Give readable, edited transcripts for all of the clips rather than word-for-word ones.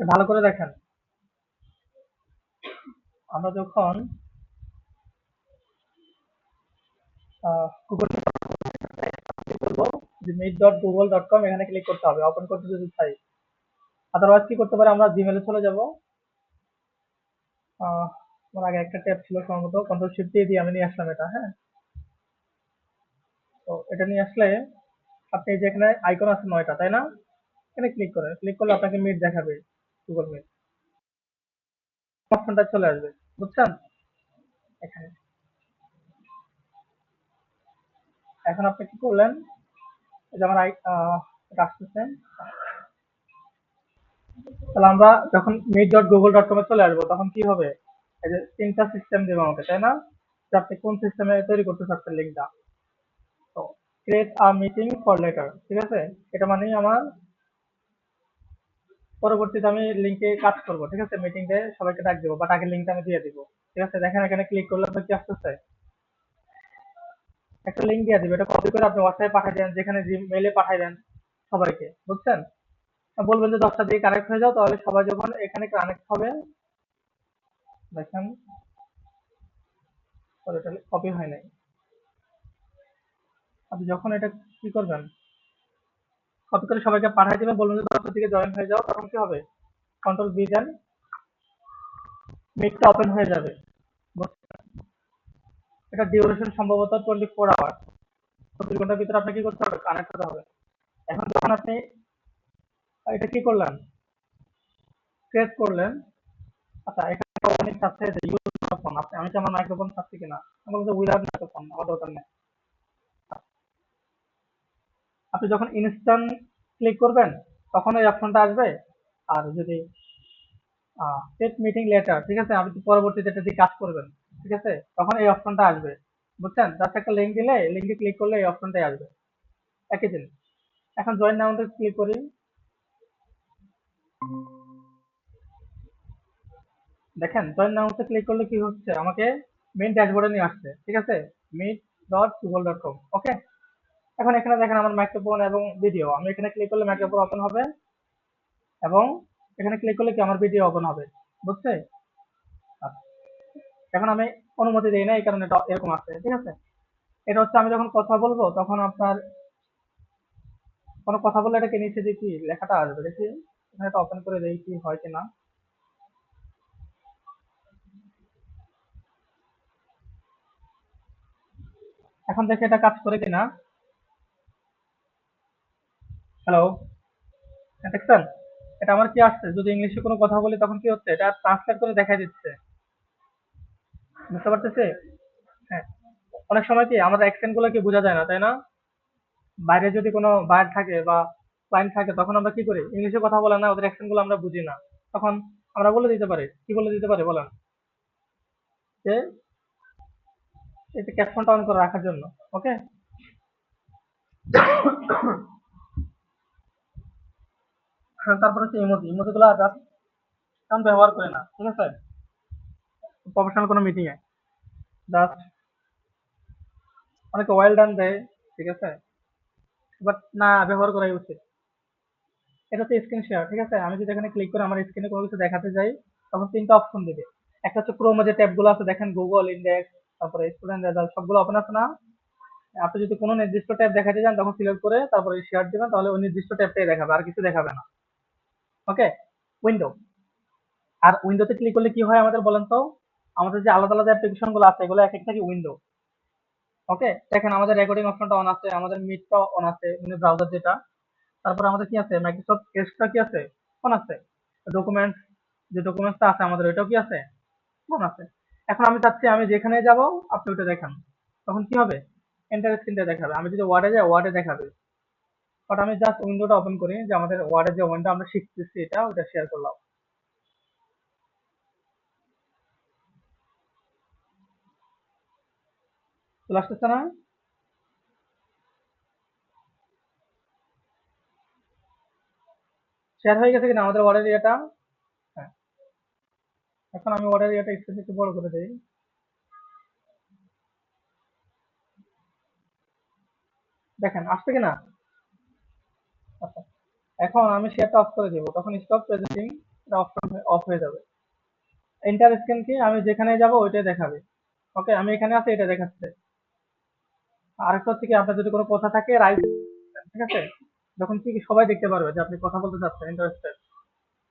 ভালো করে দেখেন, আমরা যখন গুগল করবো, যে meet.google.com এখানে ক্লিক করতে হবে ওপেন করতে যদি চাই। আদারওয়াইজ কি করতে পারি, আমরা জিমেলে চলে যাব। আমার আগে একটা ট্যাব ছিল সম্ভবত, কন্ট্রোল শিফট দিয়ে আমি নিয়ে আসলাম এটা। হ্যাঁ, তো এটা নিয়ে আসলে আপনি এই যে এখানে আইকন আছে 9টা, তাই না? এখানে ক্লিক করেন, ক্লিক করলে আপনাকে মিট দেখাবে, গুগল মিট অপশনটা চলে আসবে, বুঝছেন? এখানে এখন আপনি কি করলেন, এই যে আমার এটা আসতেছে। তাহলে আমরা যখন meet.google.com এ চলে আসবো তখন কি হবে, এই যে 3টা সিস্টেম দেবে আমাকে, তাই না? যে আপনি কোন সিস্টেমে তৈরি করতে চাচ্ছেন লিঙ্কটা। তো create a meeting for letter, ঠিক আছে? এটা মানেই আমার পরবর্তীতে আমি লিঙ্কে কাজ করব, ঠিক আছে? মিটিংয়ে সবাইকে ডাক দিব, বাট আগে লিঙ্কটা আমি দিয়ে দিব। ঠিক আছে, দেখেন এখানে ক্লিক করলে আপনার কি আসতেছে, একটা লিঙ্ক দিয়ে দিবে, এটা কপি করে আপনি হোয়াটসঅ্যাপে পাঠিয়ে দেন, যেখানে মেইলে পাঠিয়ে দেন সবাইকে, বুঝছেন? আর বলবেন যে 10টা দিয়ে কানেক্ট হয়ে যাও, তাহলে সবাই যখন এখানে কানেক্ট হবে, দেখেন এটা কপি হয় নাই। আপনি যখন এটা কি করবেন, কপি করে সবাইকে পাঠিয়ে দিবেন, বলবেন যে 10টা থেকে জয়েন হয়ে যাও, তখন কি হবে, কন্ট্রোল বি দেন, মিটটা ওপেন হয়ে যাবে, বুঝছেন? এটা ডিউরেশন সম্ভবত 24 আওয়ার, 24 ঘন্টার ভিতরে আপনাকে কি করতে হবে, কানেক্ট হতে হবে। এখন যখন আপনি এটা কি করলেন, ক্রিয়েট করলেন, আচ্ছা এখানে অনেক চাচ্ছে যে ইউজ মাইক্রোফোন, আপনি আমি কি আমার মাইক্রোফোন চাচ্ছি কিনা, আমি বলবো উইদাউট মাইক্রোফোন, আমার দরকার নেই। আপনি যখন ইনস্ট্যান্ট ক্লিক করবেন তখন এই অপশনটা আসবে। আর যদি সেট মিটিং লেটার, ঠিক আছে, আপনি পরবর্তীতে এটা দিয়ে কাজ করবেন, ঠিক আছে, তখন এই অপশনটা আসবে, বুঝছেন? জাস্ট একটা লিঙ্ক দিলে, লিঙ্কে ক্লিক করলে এই অপশনটাই আসবে, একই জিনিস। এখন জয়েন নাউতে ক্লিক করি, দেখেন জয়েন নাউতে ক্লিক করলে কি হচ্ছে, আমাকে মেইন ড্যাশবোর্ডে নিয়ে আসছে, ঠিক আছে, meet.google.com। ওকে, এখন এখানে দেখেন আমার মাইক্রোফোন এবং ভিডিও, আমি এখানে ক্লিক করলে মাইক্রোফোন ওপেন হবে, এবং এখানে ক্লিক করলে কি আমার ভিডিও ওপেন হবে, বুঝছে? আচ্ছা, এখন আমি অনুমতি দেই না, এই কারণে এটা এরকম আছে, ঠিক আছে? এটা হচ্ছে আমি যখন কথা বলবো তখন আপনার কোনো কথা বললে এটাকে নিচে দেখি লেখাটা আসবে, দেখি এখানে এটা ওপেন করে দেখি কি হয় কিনা। এখন দেখি এটা কাজ করে কিনা। হ্যালো, দেখছেন এটা আমার কি আসছে, যদি ইংলিশে কোনো কথা বলি তখন কি হচ্ছে, এটা ট্রান্সলেট করে দেখা দিচ্ছে, বুঝতে পারতেছে? হ্যাঁ, অনেক সময় কি আমাদের অ্যাকসেন্ট গুলো কি বোঝা যায় না, তাই না? বাইরে যদি কোনো বাইর থাকে বা ক্লায়েন্ট থাকে, তখন আমরা কি করি, ইংলিশে কথা বলে না, ওদের অ্যাকসেন্ট গুলো আমরা বুঝি না, তখন আমরা বলে দিতে পারি, কি বলে দিতে পারি বলেন, যে এটা ক্যাপশনটা অন করে রাখার জন্য। ওকে, তারপরে হচ্ছে ইমোজি, ইমোজি গুলো জাস্ট আমি ব্যবহার করি না, ঠিক আছে, প্রফেশনাল কোনো মিটিং এ জাস্ট অনেকে ওয়েল ডান দেয়, ঠিক আছে, বাট না ব্যবহার করাই উচিত। এটা হচ্ছে স্ক্রিন শেয়ার, ঠিক আছে, আমি যদি এখানে ক্লিক করে আমার স্ক্রিনে কোনো কিছু দেখাতে যাই, তখন 3টা অপশন দিবে। একটা হচ্ছে ক্রোমে যে ট্যাব গুলো আছে, দেখেন গুগল, ইন্ডেক্স, তারপরে স্টুডেন্ট রেজাল্ট, সবগুলো ওপেন আছে না? আপনি যদি কোনো নির্দিষ্ট ট্যাব দেখাতে যান তখন সিলেক্ট করে তারপরে শেয়ার দিবেন, তাহলে ওই নির্দিষ্ট ট্যাবটাই দেখাবে, আর কিছু দেখাবে না। ওকে, উইন্ডো, আর উইন্ডোতে ক্লিক করলে কি হয় আমাদের বলেন তো, আমাদের যে আলাদা আলাদা অ্যাপ্লিকেশন গুলো আছে এগুলো এক একটা কি উইন্ডো। ওকে, দেখেন আমাদের রেকর্ডিং অপশনটা অন আছে, আমাদের মিটটা অন আছে, মানে ব্রাউজার যেটা, তারপরে আমাদের কি আছে, মাইক্রোসফট এক্সট্রা কি আছে, অন আছে, ডকুমেন্টস, যে ডকুমেন্টসটা আছে আমাদের ওইটাও কি আছে, অন আছে। এখন আমি চাচ্ছি আমি যেখানে যাব আপনি ওইটা দেখান, তখন কি হবে, এন্টার স্ক্রিনটা দেখাবে, আমি যদি ওয়ার্ডে যাই ওয়ার্ডে দেখাবে, বাট আমি জাস্ট উইন্ডোটা ওপেন করি, যে আমাদের ওয়ার্ডের যে উইন্ডো আমরা শিখতেছি এটা, ওটা শেয়ার করলাম। চলে আসতেছে না? শেয়ার হয়ে গেছে কিনা আমাদের ওয়ার্ডের ইয়েটা? হ্যাঁ, এখন আমি ওয়ার্ডের ইয়েটা একটু বড় করে দিই। দেখেন আসছে কিনা? আচ্ছা, এখন আমি শেয়ারটা অফ করে দিব, তখন স্টপ প্রেজেন্টিং অফ হয়ে যাবে। এন্টার স্ক্রিন কি, আমি যেখানে যাব ওইটাই দেখাবে। ওকে, আমি এখানে আছি, এটা দেখাচ্ছে। আরেকটা হচ্ছে কি, আপনার যদি কোনো কথা থাকে রাইট, ঠিক আছে, যখন কি সবাই দেখতে পারবে যে আপনি কথা বলতে চাচ্ছেন ইন্টারেস্টেড,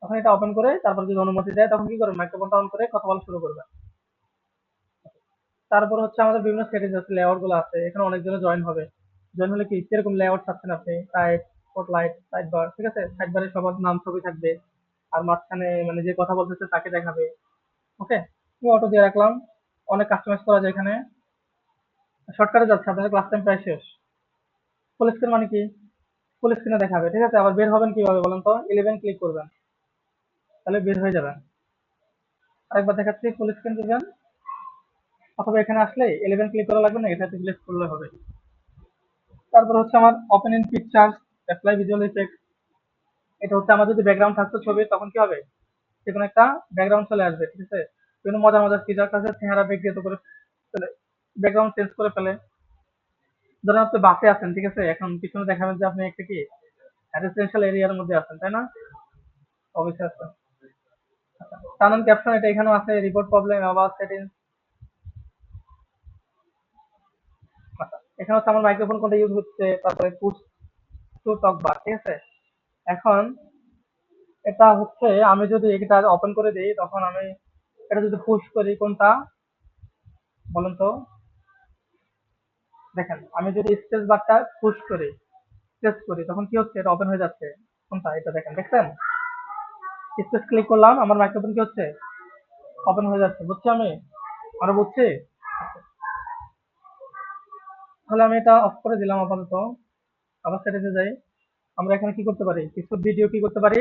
তখন এটা ওপেন করে তারপর যদি অনুমতি দেয় তখন কি করবেন, মাইক্রোফোনটা অন করে কথা বলা শুরু করবেন। তারপর হচ্ছে আমাদের বিভিন্ন সেটিংস আছে, লেআউট গুলো আছে, এখানে অনেকজনে জয়েন হবে। জয়েন হলে কি কিরকম লেআউট চাচ্ছেন আপনি, টাইপ, স্পটলাইট, সাইড বার, ঠিক আছে, সাইড বারে সবার নাম ছবি থাকবে, আর মাঝখানে মানে যে কথা বলতেছে তাকে দেখাবে। ওকে, আমি অটো দিয়ে রাখলাম। অনেক কাস্টমাইজ করা যায় এখানে। শর্টকাটে যাচ্ছে, আপনাদের ক্লাস টাইম প্রায় শেষ। ফুল স্ক্রিন মানে কি, ফুল স্ক্রিনে দেখাবে, ঠিক আছে। আবার বের হবেন কিভাবে বলেন তো, 11 ক্লিক করবেন, তাহলে বের হয়ে যাবেন। আরেকবার দেখাচ্ছি, ফুল স্ক্রিন দিবেন, অথবা এখানে আসলে 11 ক্লিক করা লাগবে না, এটাতে ক্লিক করলে হবে। তারপর হচ্ছে আমার open in picture, apply visual effect. এটা হচ্ছে আমার যদি ব্যাকগ্রাউন্ড থাকতো ছবি, তখন কি হবে, যে কোনো একটা ব্যাকগ্রাউন্ড চলে আসবে, ঠিক আছে। বিভিন্ন মজার মজার ফিচার আছে, চেহারা ব্যক্তিগত করে ফেলে, ব্যাকগ্রাউন্ড চেঞ্জ করে ফেলে। ধরেন আপনি বাসে আছেন, ঠিক আছে, এখন পিছনে দেখাবেন যে আপনি একটা কি রেসিডেন্সিয়াল এরিয়ার মধ্যে আছেন, তাই না, অবশ্যই আছেন। টার্ন ক্যাপশন, এটা এখানেও আছে, রিপোর্ট প্রবলেম, আবার সেটিংস। এখানে হচ্ছে আমার মাইক্রোফোন কোনটা ইউজ হচ্ছে, তারপরে পুশ টু টক বার, ঠিক আছে। এখন এটা হচ্ছে আমি যদি এটা ওপেন করে দিই, তখন আমি এটা যদি পুশ করি কোনটা বলুন তো, দেখেন আমি যদি স্পেস বারটা পুশ করি, প্রেস করি, তখন কি হচ্ছে, এটা ওপেন হয়ে যাচ্ছে। কোনটা, এটা দেখেন, দেখছেন, স্পেস ক্লিক করলাম, আমার মাইক্রোফোন কি হচ্ছে, ওপেন হয়ে যাচ্ছে। বুঝছি আমি, আরো বুঝছি। তাহলে আমি এটা অফ করে দিলাম আপাতত। আবার সেটিংসে যাই। আমরা এখানে কি করতে পারি, কিছু ভিডিও কি করতে পারি,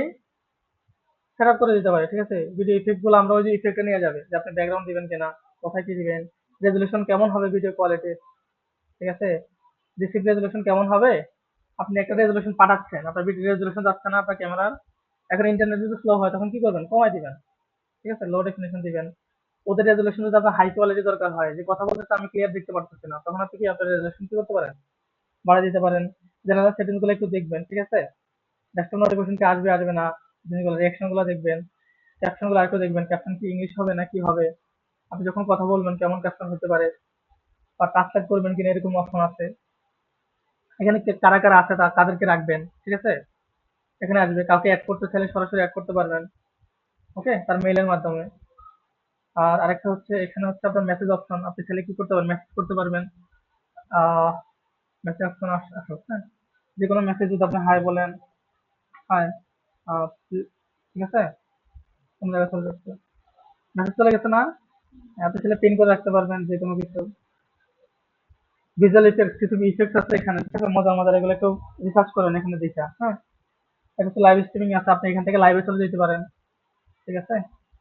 সেট আপ করে দিতে পারি, ঠিক আছে। ভিডিও ইফেক্ট গুলো আমরা ওই যে ইফেক্টে নিয়ে যাবে, যে আপনি ব্যাকগ্রাউন্ড দিবেন কিনা, কোথায় কি দিবেন, রেজুলেশন কেমন হবে ভিডিও কোয়ালিটি, ঠিক আছে, রিসিভ রেজুলেশন কেমন হবে। আপনি একটা রেজুলেশন পাঠাচ্ছেন, আপনার ভিডিও রেজুলেশন যাচ্ছে না আপনার ক্যামেরার, এখন ইন্টারনেট যদি স্লো হয় তখন কি করবেন, কমাই দিবেন, ঠিক আছে, লো ডেফিনেশন দিবেন। ওদের রেজুলেশন যদি আপনার হাই কোয়ালিটি দরকার হয়, যে কথা বলতেছে আমি ক্লিয়ার দেখতে পারতেছি না, তখন আপনি কি আপনার রেজুলেশন কি করতে পারেন, বাড়াই দিতে পারেন। জেনারেল সেটিংস গুলো একটু দেখবেন, ঠিক আছে, ডেস্কটপ নোটিফিকেশন কি আসবে আসবে না, জিনিসগুলো রিঅ্যাকশন গুলো দেখবেন, ক্যাপশন গুলো আরেকটু দেখবেন, ক্যাপশন কি ইংলিশ হবে না কি হবে, আপনি যখন কথা বলবেন কেমন ক্যাপশন হতে পারে, বা ট্রান্সলেট করবেন কিনা, এরকম অপশন আছে। এখানে কারা কারা আছে তাদেরকে রাখবেন, ঠিক আছে, এখানে আসবে, কাউকে অ্যাড করতে চাইলে সরাসরি অ্যাড করতে পারবেন, ওকে, তার মেইলের মাধ্যমে। আর আরেকটা হচ্ছে এখানে হচ্ছে আপনার মেসেজ অপশন, আপনি চাইলে কি করতে পারবেন, মেসেজ করতে পারবেন। মেসেজ অপশন আসো, হ্যাঁ, যে কোনো মেসেজ যদি আপনি হাই বলেন, হাই, ঠিক আছে, কোন জায়গায় চলে যাচ্ছে, মেসেজ চলে গেছে না, আপনি চাইলে পিন করে রাখতে পারবেন যে কোনো কিছু। ভিজুয়াল ইফেক্ট, কিছু ইফেক্ট আছে এখানে, ঠিক আছে, মজার মজার, এগুলো একটু রিসার্চ করেন এখানে দেখা, হ্যাঁ। এটা হচ্ছে লাইভ স্ট্রিমিং আছে, আপনি এখান থেকে লাইভে চলে যেতে পারেন, ঠিক আছে।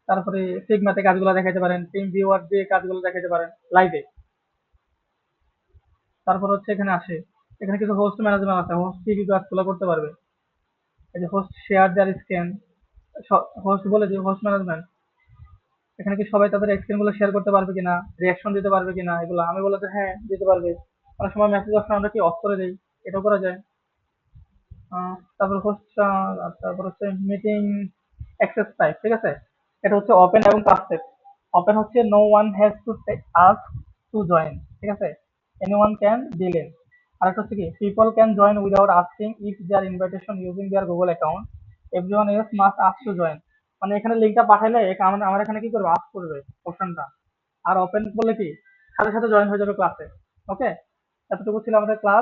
তারপরে ফিগমাতে কাজগুলো দেখাইতে পারেন, টিম ভিউয়ার দিয়ে কাজগুলো দেখাইতে পারেন লাইভে। তারপর হচ্ছে এখানে আসে, এখানে কিছু হোস্ট ম্যানেজমেন্ট আছে, হোস্ট কি কি কাজগুলো করতে পারবে, এই যে হোস্ট শেয়ার দেয়ার স্ক্যান, হোস্ট বলে যে হোস্ট ম্যানেজমেন্ট, এখানে কি সবাই তাদের স্ক্রিন গুলো শেয়ার করতে পারবে কিনা, রিয়াকশন দিতে পারবে কিনা, এগুলো আমি বলে যে হ্যাঁ দিতে পারবে। অনেক সময় মেসেজ অপশন আমরা কি অফ করে দিই, এটাও করা যায়। তারপর হোস্ট, তারপর হচ্ছে মিটিং অ্যাক্সেস টাইপ, ঠিক আছে, এটা হচ্ছে ওপেন এবং ট্রাস্টেড। ওপেন হচ্ছে no one has to ask to join, ঠিক আছে, এনিওয়ান ক্যান ডিল ইন। আরেকটা হচ্ছে কি, people can join without asking if their invitation using their Google account, everyone else must ask to join. মানে এখানে লিঙ্কটা পাঠাইলে আমার এখানে কি করবে, আস্ক করবে অপশনটা। আর ওপেন করলে কি সাথে সাথে জয়েন হয়ে যাবে ক্লাসে। ওকে, এতটুকু ছিল আমাদের ক্লাস।